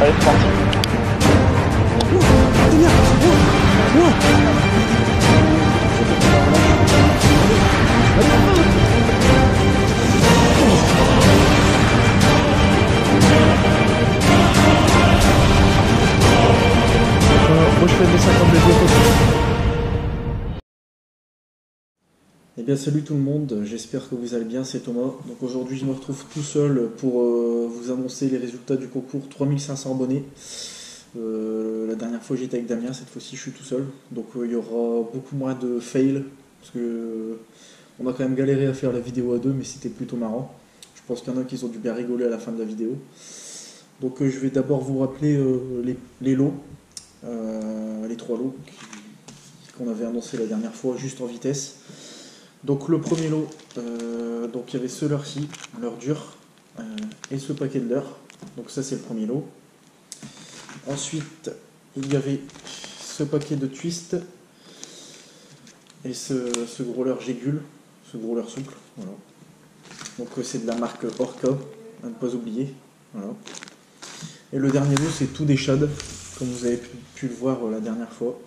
Allez, c'est parti. Moi je fais mes 50 de côté. Eh bien salut tout le monde, j'espère que vous allez bien, c'est Thomas. Donc aujourd'hui je me retrouve tout seul pour vous annoncer les résultats du concours 3500 abonnés. La dernière fois j'étais avec Damien, cette fois-ci je suis tout seul. Donc il y aura beaucoup moins de fails, parce que on a quand même galéré à faire la vidéo à deux, mais c'était plutôt marrant. Je pense qu'il y en a qui ont dû bien rigoler à la fin de la vidéo. Donc je vais d'abord vous rappeler les lots, les trois lots qu'on avait annoncé la dernière fois, juste en vitesse. Donc le premier lot, donc il y avait ce leurre-ci, leurre dur, et ce paquet de leurre. Donc ça c'est le premier lot. Ensuite, il y avait ce paquet de twist et ce gros leurre Gégule, ce gros leurre souple. Voilà. Donc c'est de la marque Orca, à ne pas oublier. Voilà. Et le dernier lot, c'est tout des shad, comme vous avez pu le voir la dernière fois.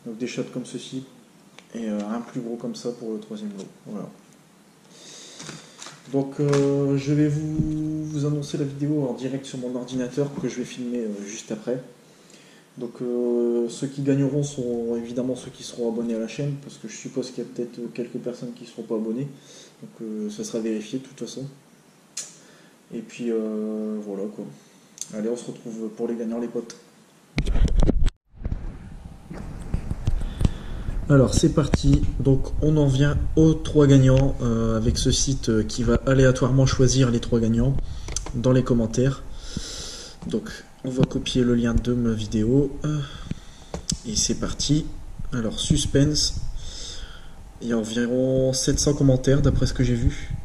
Donc des shad comme ceci. Et un plus gros comme ça pour le troisième lot. Voilà. Donc je vais vous annoncer la vidéo en direct sur mon ordinateur que je vais filmer juste après. Donc ceux qui gagneront sont évidemment ceux qui seront abonnés à la chaîne, parce que je suppose qu'il y a peut-être quelques personnes qui ne seront pas abonnées. Donc ça sera vérifié de toute façon. Et puis voilà quoi. Allez, on se retrouve pour les gagnants les potes. Alors c'est parti, donc on en vient aux trois gagnants avec ce site qui va aléatoirement choisir les trois gagnants dans les commentaires. Donc on va copier le lien de ma vidéo et c'est parti. Alors suspense, il y a environ 700 commentaires d'après ce que j'ai vu.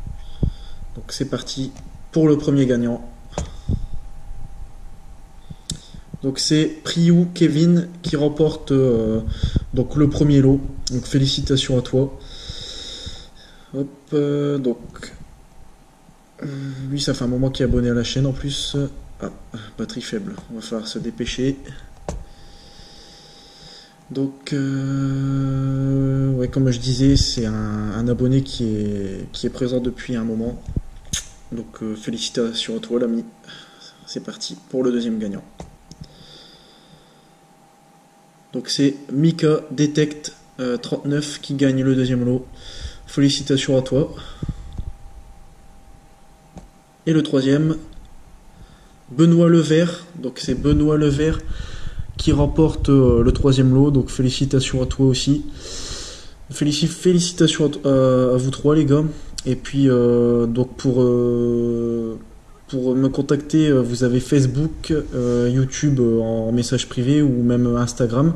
Donc c'est parti pour le premier gagnant. Donc c'est Priou Kevin qui remporte donc le premier lot. Donc félicitations à toi. Hop, donc lui ça fait un moment qu'il est abonné à la chaîne en plus. Ah, batterie faible, on va falloir se dépêcher. Donc ouais, comme je disais, c'est un abonné qui est présent depuis un moment. Donc félicitations à toi l'ami. C'est parti pour le deuxième gagnant. Donc c'est Mika Detect 39 qui gagne le deuxième lot. Félicitations à toi. Et le troisième, Benoît Levert. Donc c'est Benoît Levert qui remporte le troisième lot. Donc félicitations à toi aussi. Félicitations à vous trois les gars. Et puis donc pour me contacter, vous avez Facebook, YouTube en message privé ou même Instagram.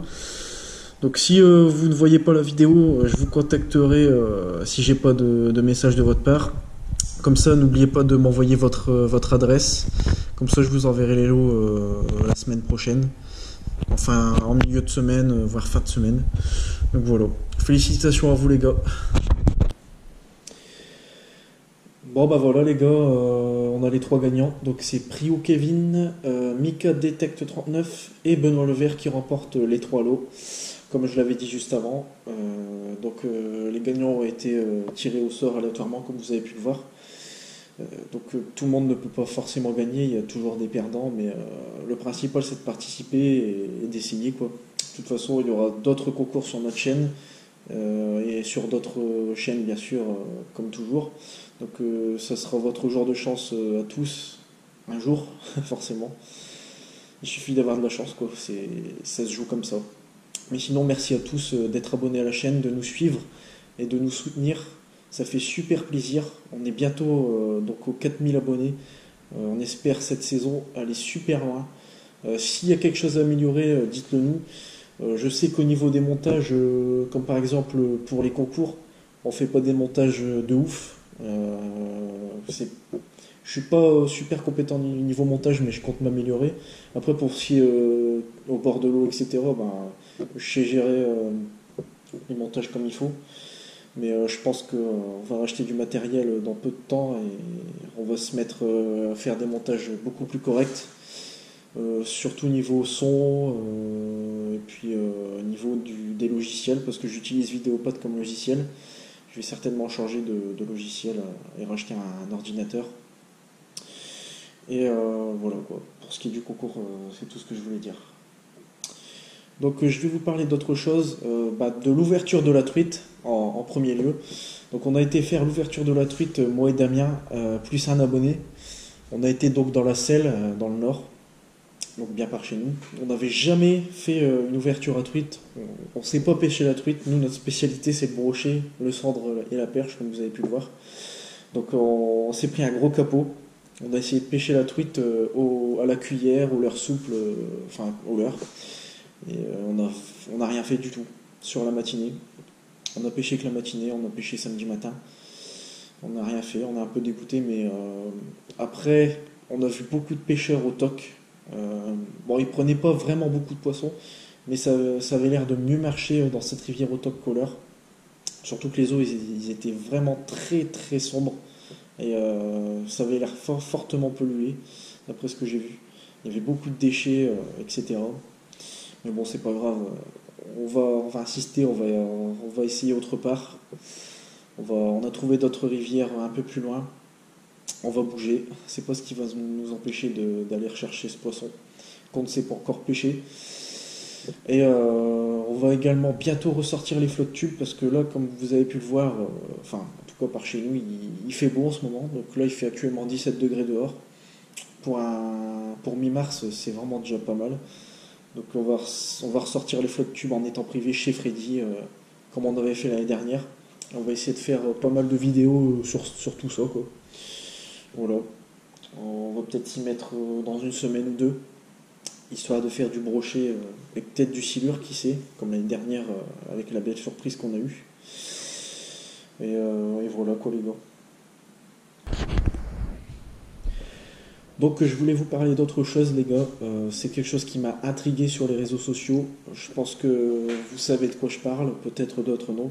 Donc si vous ne voyez pas la vidéo, je vous contacterai si j'ai pas de message de votre part. Comme ça, n'oubliez pas de m'envoyer votre adresse. Comme ça, je vous enverrai les lots la semaine prochaine. Enfin, en milieu de semaine, voire fin de semaine. Donc voilà. Félicitations à vous les gars. Bon bah voilà les gars, on a les trois gagnants. Donc c'est Priou Kevin, Mika Detect 39 et Benoît Levert qui remportent les trois lots. Comme je l'avais dit juste avant. Donc les gagnants ont été tirés au sort aléatoirement comme vous avez pu le voir. Donc tout le monde ne peut pas forcément gagner, il y a toujours des perdants, mais le principal c'est de participer et d'essayer quoi. De toute façon il y aura d'autres concours sur notre chaîne et sur d'autres chaînes bien sûr comme toujours. Donc ça sera votre jour de chance à tous un jour forcément. Il suffit d'avoir de la chance quoi, ça se joue comme ça. Mais sinon merci à tous d'être abonnés à la chaîne, de nous suivre et de nous soutenir. Ça fait super plaisir. On est bientôt donc aux 4000 abonnés. On espère cette saison aller super loin. S'il y a quelque chose à améliorer, dites-le nous. Je sais qu'au niveau des montages, comme par exemple pour les concours, on fait pas des montages de ouf. Je suis pas super compétent niveau montage, mais je compte m'améliorer. Après, pour ce qui est au bord de l'eau, etc., ben, je sais gérer les montages comme il faut. Mais je pense qu'on va racheter du matériel dans peu de temps et on va se mettre à faire des montages beaucoup plus corrects. surtout niveau son, et puis niveau des logiciels, parce que j'utilise Vidéopad comme logiciel. Je vais certainement changer de logiciel et racheter un ordinateur. Et voilà quoi. Pour ce qui est du concours, c'est tout ce que je voulais dire. Donc je vais vous parler d'autre chose, de l'ouverture de la truite en premier lieu. Donc on a été faire l'ouverture de la truite, moi et Damien, plus un abonné. On a été donc dans la Selle, dans le nord, donc bien par chez nous. On n'avait jamais fait une ouverture à truite. On ne sait pas pêcher la truite. Nous, notre spécialité, c'est le brochet, le cendre et la perche, comme vous avez pu le voir. Donc on s'est pris un gros capot. On a essayé de pêcher la truite à la cuillère, au leurre souple, enfin au leurre. Et on n'a rien fait du tout sur la matinée. On a pêché que la matinée, on a pêché samedi matin. On n'a rien fait, on a un peu dégoûté, mais après, on a vu beaucoup de pêcheurs au toc. Bon, ils prenaient pas vraiment beaucoup de poissons, mais ça avait l'air de mieux marcher dans cette rivière au toc qu'au leurre. Surtout que les eaux, ils étaient vraiment très très sombres. Et ça avait l'air fortement pollué, d'après ce que j'ai vu. Il y avait beaucoup de déchets, etc. Mais bon, c'est pas grave. On va insister, on va essayer autre part. On a trouvé d'autres rivières un peu plus loin. On va bouger. C'est pas ce qui va nous empêcher d'aller rechercher ce poisson qu'on ne sait pas encore pêcher. Et on va également bientôt ressortir les flottes tubes parce que là, comme vous avez pu le voir, enfin, en tout cas par chez nous, il fait beau en ce moment. Donc là, il fait actuellement 17 degrés dehors. Pour mi-mars, c'est vraiment déjà pas mal. Donc on va ressortir les flottes tubes en étant privé chez Freddy, comme on avait fait l'année dernière. On va essayer de faire pas mal de vidéos sur tout ça, quoi. Voilà. On va peut-être s'y mettre dans une semaine ou deux, histoire de faire du brochet et peut-être du silure, qui sait, comme l'année dernière avec la belle surprise qu'on a eue. Et voilà quoi les gars. Donc je voulais vous parler d'autre chose les gars, c'est quelque chose qui m'a intrigué sur les réseaux sociaux. Je pense que vous savez de quoi je parle, peut-être d'autres non.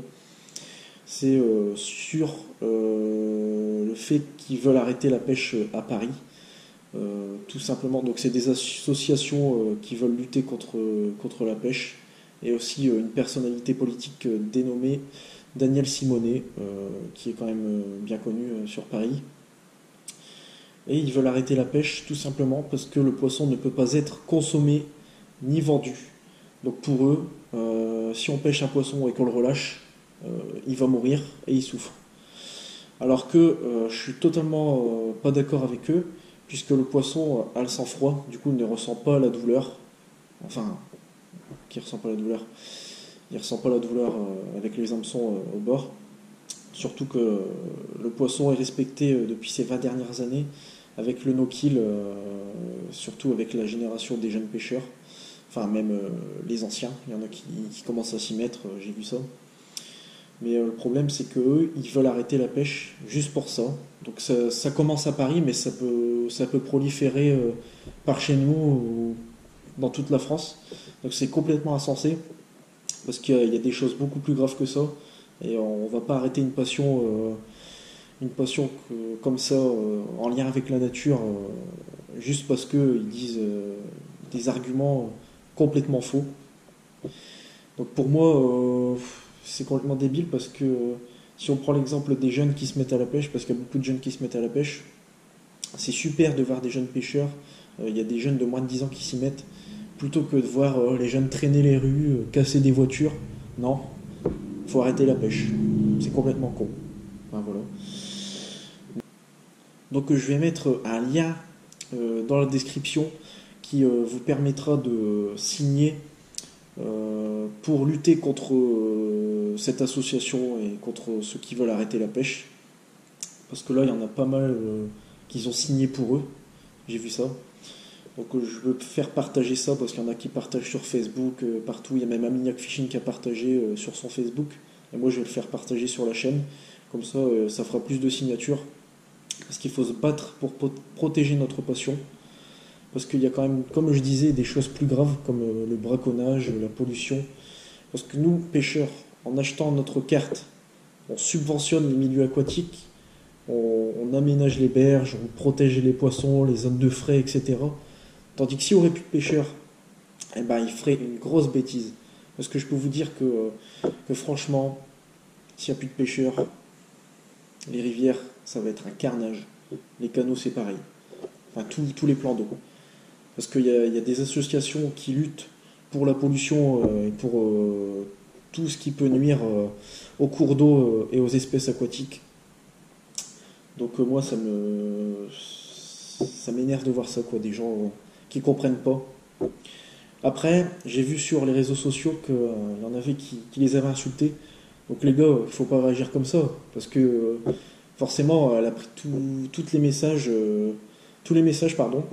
C'est sur le fait qu'ils veulent arrêter la pêche à Paris. Tout simplement, donc c'est des associations qui veulent lutter contre la pêche, et aussi une personnalité politique dénommée Daniel Simonet, qui est quand même bien connu sur Paris. Et ils veulent arrêter la pêche tout simplement parce que le poisson ne peut pas être consommé ni vendu. Donc pour eux, si on pêche un poisson et qu'on le relâche, il va mourir et il souffre. Alors que je suis totalement pas d'accord avec eux, puisque le poisson a le sang froid, du coup il ne ressent pas la douleur. Enfin, qui ressent pas la douleur. Il ressent pas la douleur avec les hameçons au bord. Surtout que le poisson est respecté depuis ces 20 dernières années avec le no-kill, surtout avec la génération des jeunes pêcheurs. Enfin, même les anciens, il y en a qui commencent à s'y mettre, j'ai vu ça. Mais le problème, c'est qu'eux, ils veulent arrêter la pêche juste pour ça. Donc ça commence à Paris, mais ça peut proliférer par chez nous ou dans toute la France. Donc c'est complètement insensé, parce qu'il y a des choses beaucoup plus graves que ça. Et on ne va pas arrêter une passion comme ça, en lien avec la nature, juste parce qu'ils disent des arguments complètement faux. Donc pour moi, c'est complètement débile, parce que si on prend l'exemple des jeunes qui se mettent à la pêche, parce qu'il y a beaucoup de jeunes qui se mettent à la pêche, c'est super de voir des jeunes pêcheurs, il y a des jeunes de moins de 10 ans qui s'y mettent, plutôt que de voir les jeunes traîner les rues, casser des voitures. Non, faut arrêter la pêche. C'est complètement con. Enfin, voilà. Donc je vais mettre un lien dans la description qui vous permettra de signer pour lutter contre cette association et contre ceux qui veulent arrêter la pêche. Parce que là, il y en a pas mal qui ont signé pour eux. J'ai vu ça. Donc je veux faire partager ça, parce qu'il y en a qui partagent sur Facebook, partout. Il y a même Aminiac Fishing qui a partagé sur son Facebook. Et moi, je vais le faire partager sur la chaîne. Comme ça, ça fera plus de signatures. Parce qu'il faut se battre pour protéger notre passion. Parce qu'il y a quand même, comme je disais, des choses plus graves comme le braconnage, la pollution. Parce que nous, pêcheurs, en achetant notre carte, on subventionne les milieux aquatiques, on aménage les berges, on protège les poissons, les zones de frais, etc. Tandis que s'il n'y aurait plus de pêcheurs, eh ben, il ferait une grosse bêtise. Parce que je peux vous dire que franchement, s'il n'y a plus de pêcheurs, les rivières, ça va être un carnage. Les canaux, c'est pareil. Enfin, tous les plans d'eau. Parce qu'il y a des associations qui luttent pour la pollution et pour tout ce qui peut nuire aux cours d'eau et aux espèces aquatiques. Donc moi, ça m'énerve de voir ça, quoi, des gens qui comprennent pas. Après, j'ai vu sur les réseaux sociaux qu'il y en avait qui les avaient insultés. Donc les gars, il faut pas réagir comme ça, parce que forcément, elle a pris toutes les messages, tous les messages, pardon,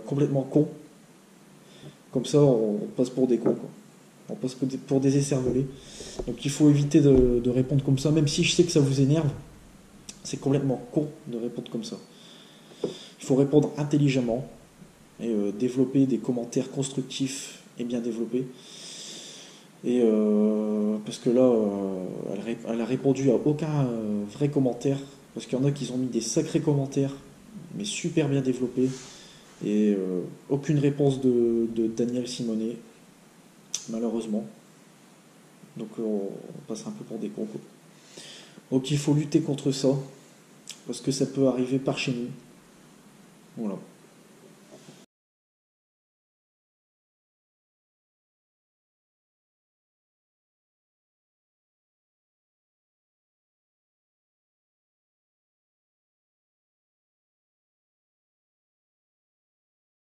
complètement cons. Comme ça, on passe pour des cons, quoi. On passe pour des écervelés. Donc il faut éviter de répondre comme ça, même si je sais que ça vous énerve. C'est complètement con de répondre comme ça. Il faut répondre intelligemment et développer des commentaires constructifs et bien développés. Et parce que là, elle a répondu à aucun vrai commentaire. Parce qu'il y en a qui ont mis des sacrés commentaires, mais super bien développés. Et aucune réponse de Daniel Simonet, malheureusement. Donc on passe un peu pour des cons, quoi. Donc il faut lutter contre ça, parce que ça peut arriver par chez nous. Voilà.